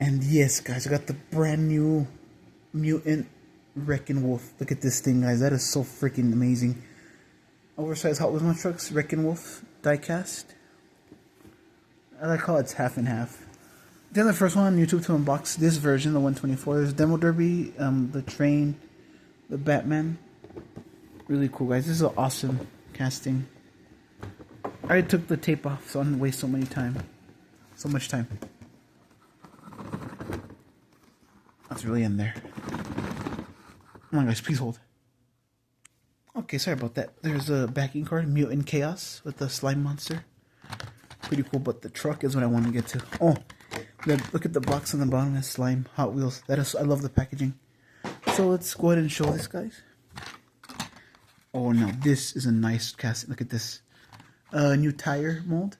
And yes, guys, I got the brand new mutant wreckin wolf. Look at this thing, guys. That is so freaking amazing. Oversized Hot Wheels Monster Trucks wreckin wolf diecast. I like how it's half and half. Then the first one on YouTube to unbox this version, the 124. There's Demo Derby, the train, the Batman. Really cool, guys. This is an awesome casting. I already took the tape off, so I didn't waste so much time. That's really in there. Come on, guys, please hold. Okay, sorry about that. There's a backing card, Mutant Chaos, with the slime monster. Pretty cool, but the truck is what I want to get to. Oh, look at the box on the bottom. It's slime, Hot Wheels. I love the packaging. So let's go ahead and show this, guys. Oh, no, this is a nice casting. Look at this. New tire mold.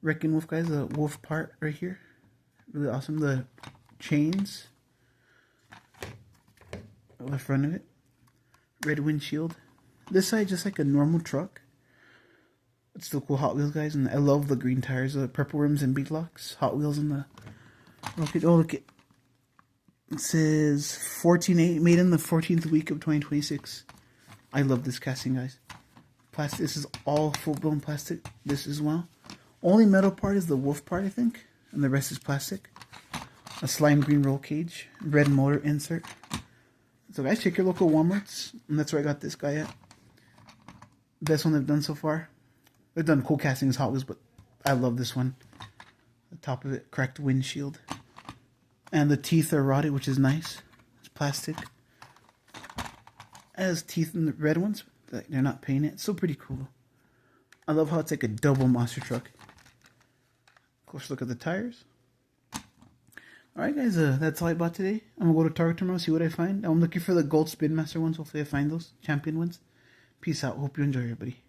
Wreckin' Wolf, guys. The wolf part right here. Really awesome. The chains. The front of it. Red windshield. This side just like a normal truck. It's still cool Hot Wheels, guys. And I love the green tires. The purple rims and bead locks. Hot Wheels in the... Look at... It says 14/8, made in the 14th week of 2026. I love this casting, guys. Plastic. This is all full-blown plastic. This as well. Only metal part is the wolf part, I think. And the rest is plastic. A slime green roll cage. Red motor insert. So guys, check your local Walmarts. And that's where I got this guy at. Best one they've done so far. They've done cool castings, Hot Wheels, but I love this one. The top of it, cracked windshield. And the teeth are rotted, which is nice. It's plastic. It has teeth in the red ones. They're not painted. It's still pretty cool. I love how it's like a double monster truck. Of course, look at the tires. Alright guys, that's all I bought today. I'm going to go to Target tomorrow, see what I find. I'm looking for the gold Spin Master ones. Hopefully I find those champion ones. Peace out. Hope you enjoy, everybody.